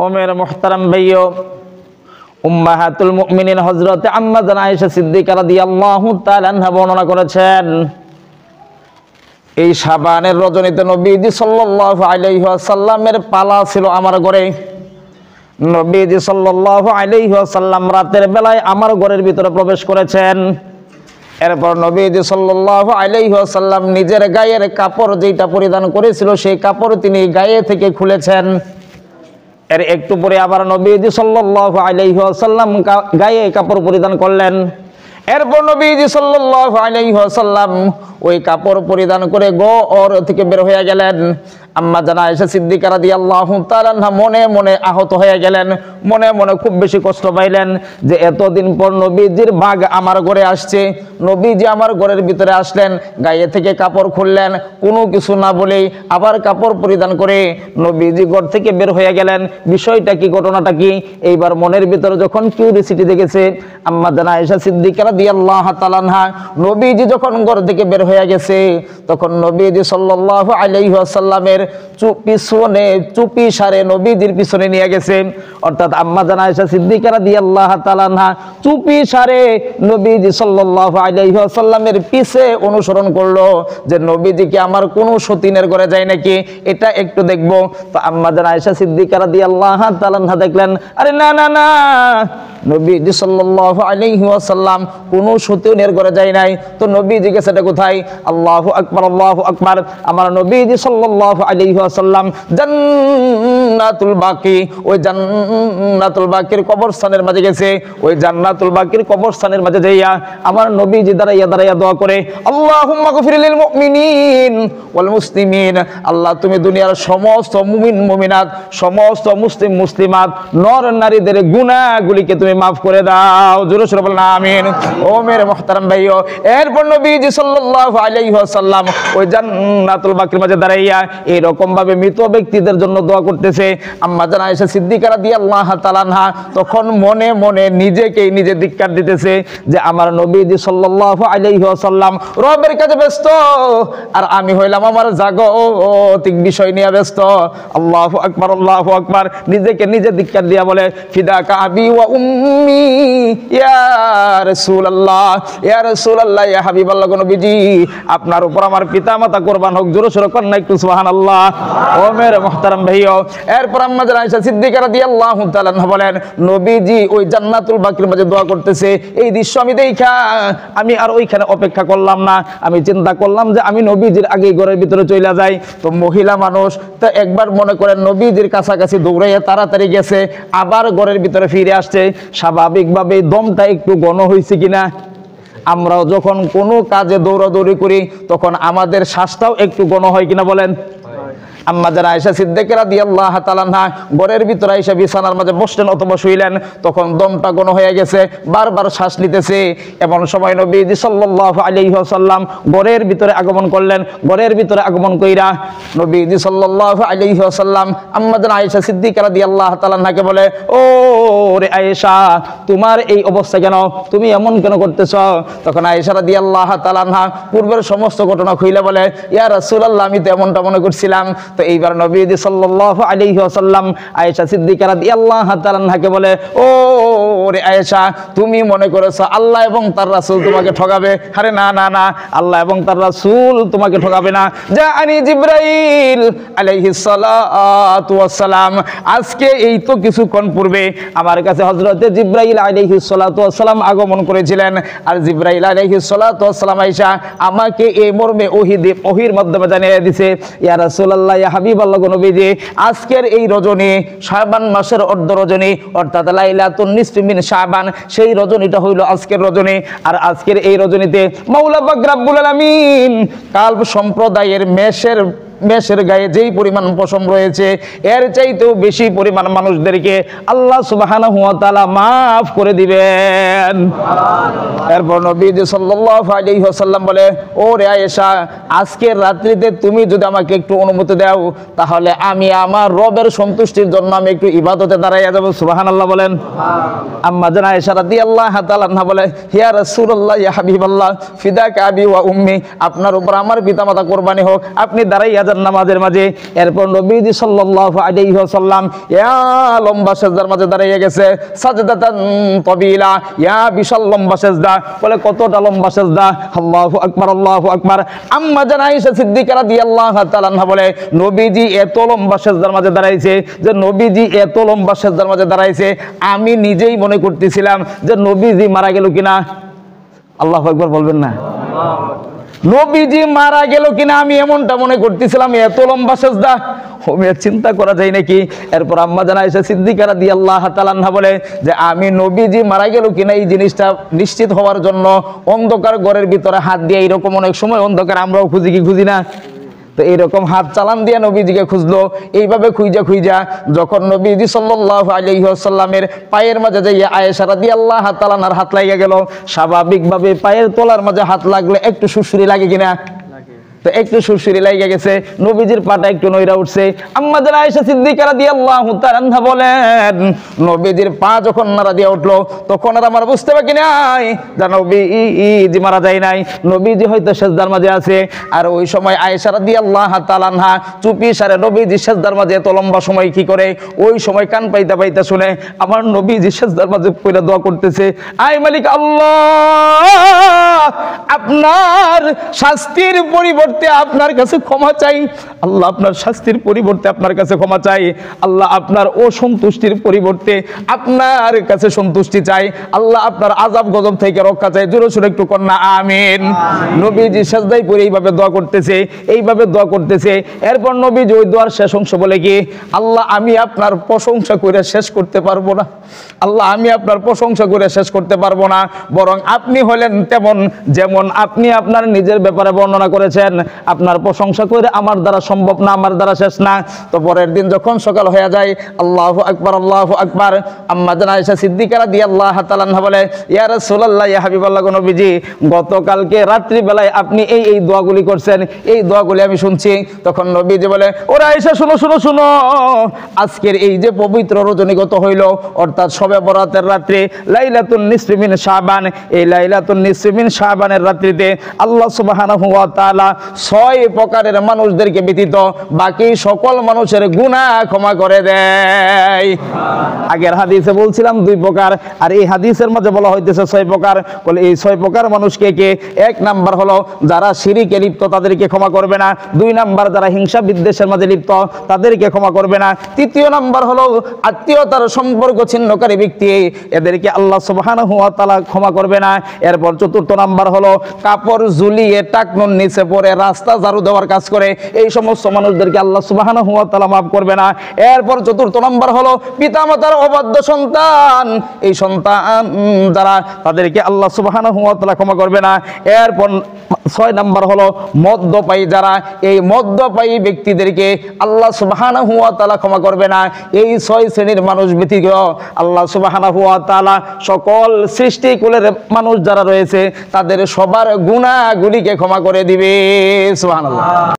ও মেরে মুহতারাম ভাইও, উম্মাহাতুল মুমিনিন হযরত আম্মা জান আয়েশা সিদ্দিকা রাদিয়াল্লাহু তাআলা আনহা বর্ণনা করেছেন, এই শাবানের রজনীতে নবীজি সাল্লাল্লাহু আলাইহি ওয়াসাল্লামের পালা ছিল আমার ঘরে। নবীজি সাল্লাল্লাহু আলাইহি ওয়াসাল্লাম রাতের বেলায় আমার ঘরের ভিতরে প্রবেশ করেছেন। এরপর নবীজি সাল্লাল্লাহু আলাইহি ওয়াসাল্লাম নিজের গায়ের কাপড় যেটা পরিধান করেছিল সেই কাপড় তিনি গায়ে থেকে খুলেছেন। এর একটু পরে আবার নবীজি সাল্লাল্লাহু আলাইহি ওয়াসাল্লাম গায়ে কাপড় পরিধান করলেন। এরপর নবীজি সাল্লাল্লাহু আলাইহি ওয়াসাল্লাম ওই কাপড় পরিধান করে ঘর থেকে বের হয়ে গেলেন। আম্মা জান আয়েশা সিদ্দিকা রাদিয়াল্লাহু তাআলা আনহা মনে মনে আহত হয়ে গেলেন, মনে মনে খুব বেশি কষ্ট পাইলেন যে এতদিন পর নবীজির ভাগ আমার ঘরে আসছে। নবীজি আমার ঘরের ভিতরে আসলেন, গায়ে থেকে কাপড় খুললেন, কোনো কিছু না বলেই আবার কাপড় পরিধান করে নবীজি ঘর থেকে বের হয়ে গেলেন। বিষয়টা কি, ঘটনাটা কি? এইবার মনের ভিতরে যখন কিউরিসিটি দেখেছে আম্মা জান আয়েশা সিদ্দিকা রাদিয়াল্লাহু তাআলা আনহা, নবীজি যখন ঘর থেকে বের হয়ে গেছে তখন নবীজি সাল্লাল্লাহু আলাইহি ওয়াসাল্লামের পিছনে চুপি সারে নবীজির পিছনে নিয়ে গেছে। অর্থাৎ আম্মা জান আয়েশা সিদ্দিকা রাদিয়াল্লাহু তাআলা আনহা চুপি সারে নবীজি সাল্লাল্লাহু আলাইহি ওয়াসাল্লামের পিছে অনুসরণ করলো যে নবীজি কি আমার কোনো সতীনের ঘরে যায় নাকি, এটা একটু দেখবো। তো আম্মা জান আয়েশা সিদ্দিকা রাদিয়াল্লাহু তাআলা আনহা দেখলেন, আরে না না না, নবীজি সাল্লাল্লাহু আলাইহি ওয়াসাল্লাম কোনো সতীনের ঘরে যায় নাই। তো নবীজি গেছে এটা কোথায়? আল্লাহু আকবার, আল্লাহু আকবার। আমার নবীজি সাল্লাল্লাহু আলাইহি ওয়াসাল্লাম জান্নাতুল বাকি, ওই জান্নাতুল বাকির কবরস্থানের মাঝে গেছে। ওই জান্নাতুল বাকির কবরস্থানের মাঝে যাইয়া আমার নবীজি দাঁড়াইয়া দাঁড়াইয়া দোয়া করে, আল্লাহুম্মা গফির লিল মুমিনিন ওয়াল মুসলিমিন, আল্লাহ তুমি দুনিয়ার সমস্ত মুমিন মুমিনাত, সমস্ত মুসলিম মুসলিমাত, নর নারীদের গুনাহগুলিকে তুমি মাফ করে দাও। জোরে সোরে বলেন আমিন। ও মেরে মুহতারাম ভাইও, এরপর নবীজি সাল্লাল্লাহু আলাইহি ওয়াসাল্লাম ওই জান্নাতুল বাকির মাঝে দাঁড়াইয়া এরকম ভাবে মৃত ব্যক্তিদের জন্য দোয়া করতেছে। আম্মা জান আয়েশা সিদ্দিকা রাদিয়াল্লাহু তাআলা আনহা তখন মনে মনে নিজেকেই নিজে ধিক্কার দিতেছে যে আমার নবীজি সাল্লাল্লাহু আলাইহি ওয়াসাল্লাম রবের কাছে ব্যস্ত, আর আমি হইলাম আমার জাগতিক বিষয় নিয়ে ব্যস্ত। আল্লাহু আকবার, আল্লাহু আকবার। নিজেকে নিজে ধিক্কার দিয়া বলে, ফিদাকা আবি ওয়া উম্মি ইয়া রাসূলুল্লাহ, ইয়া রাসূলুল্লাহ, ইয়া হাবিবাল্লাহ, নবীজি আপনার উপর আমার পিতা মাতা কুরবান হোক। জোরে সোরে কর না একটু সুবহানাল্লাহ। ও মেরে মুহতারাম ভাইও, এরপর আম্মা জান আয়েশা সিদ্দিকা রাদিয়াল্লাহু তাআলা আনহা বলেন, নবীজি ওই জান্নাতুল বাকির মাঝে দোয়া করতেছে। এই দৃশ্য আমি দেখা আমি আর ওইখানে অপেক্ষা করলাম না, আমি চিন্তা করলাম যে আমি নবীজির আগে ঘরের ভিতরে চলে যাই। তো মহিলা মানুষ তো একবার মনে করেন নবীজির কাছাকাছি দৌড়াইয়া তাড়াতাড়ি গেছে, আবার ঘরের ভিতরে ফিরে আসছে। স্বাভাবিকভাবে দমটা একটু ঘন হয়েছে কিনা? আমরাও যখন কোনো কাজে দৌড়াদৌড়ি করি তখন আমাদের শ্বাসটাও একটু ঘন হয় কিনা বলেন? আম্মা জান আয়েশা সিদ্দিকা রাদিয়াল্লাহু তাআলা আনহা ঘরের ভিতরে এসে বিছানার মাঝে বসলেন অথবা শুইলেন, তখন দমটা ঘন হয়ে গেছে, বারবার শ্বাস নিতেছে। এমন সময় নবীজি সাল্লাল্লাহু আলাইহি ওয়াসাল্লাম ঘরের ভিতরে আগমন করলেন। ঘরের ভিতরে আগমন কইরা নবীজি সাল্লাল্লাহু আলাইহি ওয়াসাল্লাম আম্মা জান আয়েশা সিদ্দিকা রাদিয়াল্লাহু তাআলা আনহাকে বলে, ও রে আয়েশা, তোমার এই অবস্থা কেন? তুমি এমন কেন করতেছ? তখন আয়েশা রাদিয়াল্লাহু তাআলা আনহা পূর্বের সমস্ত ঘটনা খুইলা বলে, ইয়া রাসূলুল্লাহ, আমি তো এমনটা মনে করছিলাম। তো এইবার নবীজি সাল্লাল্লাহু আলাইহি ওয়াসাল্লাম আয়েশা সিদ্দিকা রাদিয়াল্লাহু তাআলা আনহাকে বলে, ও রে আয়েশা, তুমি মনে করেছো আল্লাহ এবং তার রাসূল তোমাকে ঠকাবে? আরে না না না, আল্লাহ এবং তার রাসূল তোমাকে ঠকাবে না। জাআনি জিবরাইল আলাইহিস সালাতু ওয়াস সালাম, আজকে এই তো কিছুক্ষণ পূর্বে আমার কাছে হযরতে জিবরাইল আলাইহিস সালাতু ওয়াস সালাম আগমন করেছিলেন। আর জিবরাইল আলাইহিস সালাতু ওয়াস সালাম আয়েশা আমাকে এই মর্মে ওহীর মাধ্যমে জানিয়ে দিয়েছে, ইয়া রাসূলুল্লাহ, ইয়া হাবিবাল্লাহ, নবীজি আজকের এই রজনী শাবান মাসের অর্ধ রজনী, অর্থাৎ লাইলাতুন নিসফি মিন শাবান, সেই রজনীটা হইল আজকের রজনী। আর আজকের এই রজনীতে মাওলা পাক রব্বুল আলামিন কাল্ব সম্প্রদায়ের মেষের গায়ে যেই পরিমাণ পশম রয়েছে এর চাইতেও বেশি পরিমাণ মানুষদেরকে আল্লাহ সুবহানাহু ওয়া তাআলা মাফ করে দিবেন। এরপর নবীজি সাল্লাল্লাহু আলাইহি ওয়াসাল্লাম বলে, ও রে আয়েশা, আজকের রাত্রিতে তুমি যদি আমাকে একটু অনুমতি দাও তাহলে আমি আমার রবের সন্তুষ্টির জন্য আমি একটু ইবাদতে দাঁড়াইয়া যাব। সুবহানাল্লাহ বলেন। আম্মা জান আয়েশা রাদিয়াল্লাহু তাআলা আনহা বলে, ইয়া রাসূলুল্লাহ, ইয়া হাবিবাল্লাহ, ফিদাকা আবি ওয়া উম্মি, আপনার উপর আমার পিতামাতা কুরবানি হোক, আপনি দাঁড়াইয়া যান তাহাজ্জুদের নামাজের মাঝে। এরপর নবীজি সাল্লাল্লাহু আলাইহি ওয়াসাল্লাম ইয়া লম্বা সেজদার মাঝে দাঁড়িয়ে গেছে, সাজদাতান তাবিলা, ইয়া বিশাল লম্বা সেজদা। বলে কতটা লম্বা সেজদা? আল্লাহু আকবার, আল্লাহু আকবার। আম্মা জান আয়েশা সিদ্দিকা রাদিয়াল্লাহু তাআলা আনহা বলে নবীজি এত লম্বা সেজদার মাঝে দাঁড়াইছে যে নবীজি এত লম্বা সেজদার মাঝে দাঁড়াইছে আমি নিজেই মনে করতেছিলাম যে নবীজি মারা গেল কিনা। আল্লাহু আকবার বলবেন না? নবীজি মারা গেল কিনা আমি এমনটা মনে করতেছিলাম, এত লম্বা সেজদা চিন্তা করা যায় নাকি। এরপর আম্মা জান আয়েশা সিদ্দিকা রাদিয়াল্লাহু তাআলা আনহা বলে যে আমি নবীজি মারা গেল কিনা এই জিনিসটা নিশ্চিত হওয়ার জন্য অন্ধকার ঘরের ভিতরে হাত দিয়ে, এরকম অনেক সময় অন্ধকার আমরাও খুঁজি কি খুঁজি না, তো এইরকম হাত চালান দিয়ে নবীজিকে খুঁজলো। এইভাবে খুঁজা যখন নবীজি সাল্লাল্লাহু আলাইহি ওয়াসাল্লামের পায়ের মাঝে যাইয়া আয়েশা রাদিয়াল্লাহু তাআলা আনহার হাত লাগা গেল। স্বাভাবিকভাবে পায়ের তলার মাঝে হাত লাগলে একটু সুরসুরি লাগে কিনা, তো একটু সুরসুরি লাগে গেছে, নবীজির পাটা একটু নইরা উঠছে। আম্মা জান আয়েশা সিদ্দিকা রাদিয়াল্লাহু তাআলা আনহা বলেন নবীজির পা যখন নাড়া দিয়ে উঠলো তখন আর আমার বুঝতে বাকি নাই যে নবীজি মারা যায় নাই, নবীজি হয়তো সেজদার মাঝে আছে। আর ওই সময় আয়েশা রাদিয়াল্লাহু তাআলা আনহা চুপি সারে নবীজি সেজদার মাঝে এত লম্বা সময় কি করে, ওই সময় কান পাইতা পাইতা শুনে আমার নবীজি সেজদার মাঝে পড়ে দোয়া করতেছে, আয় মালিক আল্লাহ, আপনার শাস্তির পরিবর্তে আপনার কাছে ক্ষমা চাই। আল্লাহ আপনার শাস্তির পরিবর্তে আপনার কাছে ক্ষমা চাই। আল্লাহ আপনার অসন্তুষ্টির পরিবর্তে আপনার কাছে সন্তুষ্টি চাই। আল্লাহ আপনার আযাব গজব থেকে রক্ষা চাই। জোরে সোরে একটু কন্যা আমিন। নবীজি সেজদায় পড়ে এইভাবে দোয়া করতেছে, এইভাবে দোয়া করতেছে। এরপর নবীজি ওই দোয়ার শেষ অংশ বলে কি, আল্লাহ আমি আপনার প্রশংসা করে শেষ করতে পারবো না, আল্লাহ আমি আপনার প্রশংসা করে শেষ করতে পারবো না, বরং আপনি হলেন তেমন যেমন আপনি আপনার নিজের ব্যাপারে বর্ণনা করেছেন, আপনার প্রশংসা করে আমার দ্বারা সম্ভব না, আমার দ্বারা শেষ না। তো পরের দিন যখন সকাল হয়ে যায়, আল্লাহু আকবার, আল্লাহু আকবার। আম্মা জান আয়েশা সিদ্দিকা রাদিয়াল্লাহু তাআলা আনহা বলে ইয়া রাসূলুল্লাহ, ইয়া হাবিবাল্লাহ, নবীজি গতকালকে রাত্রি বেলায় আপনি এই দোয়াগুলি করছেন, এই দোয়াগুলি আমি শুনছি। তখন নবীজি বলে ওরা আয়েশা শুনো শুনো শুনো, আজকের এই যে পবিত্র রজনীগত হইল অর্থাৎ শবে বরাতের রাত্রি লাইলাতুন নিসফি মিন শাবান, এই লাইলাতুন নিসফি মিন শাবানের রাত্রিতে আল্লাহ সুবহানাহু ওয়া তাআলা 6 প্রকারের মানুষদেরকে ব্যতীত বাকি সকল মানুষের গুনাহ ক্ষমা করে দেয়। আগের হাদিসে বলছিলাম 2 প্রকার, আর এই হাদিসের মধ্যে বলা হইতেছে 6 প্রকার। বলে এই 6 প্রকার মানুষকে কে? 1 নাম্বার হলো যারা শিরকে লিপ্ত তাদেরকে ক্ষমা করবে না, 2 নাম্বার যারা হিংসা বিদ্বেষের মাঝে লিপ্ত তাদেরকে ক্ষমা করবে না, 3 নাম্বার হলো আত্মীয়তার সম্পর্ক ছিন্নকারী ব্যক্তি, এদেরকে আল্লাহ সুবহানাহু ওয়া তাআলা ক্ষমা করবে না। এরপর 4 নাম্বার হলো কাপড় ঝুলিয়ে টাকনুর নিচে পড়ে রাস্তা ঝাড়ু দেওয়ার কাজ করে, এই সমস্ত মানুষদেরকে আল্লাহ সুবহানাহু ওয়া তাআলা মাফ করবে না। এরপর 4 নাম্বার হলো পিতামাতার অবাধ্য সন্তান, এই সন্তান যারা তাদেরকে আল্লাহ সুবহানাহু ওয়া তাআলা ক্ষমা করবে না। এরপর 6 নাম্বার হলো মদ্যপায়ী যারা, এই মদ্যপায়ী ব্যক্তিদেরকে আল্লাহ সুবহানাহু ওয়া তাআলা ক্ষমা করবে না। এই 6 শ্রেণীর মানুষ ব্যতীত আল্লাহ সুবহানাহু ওয়া তাআলা সকল সৃষ্টিকুলের মানুষ যারা রয়েছে তাদের সবার গুনাহগুলিকে ক্ষমা করে দিবে। সুবহানাল্লাহ।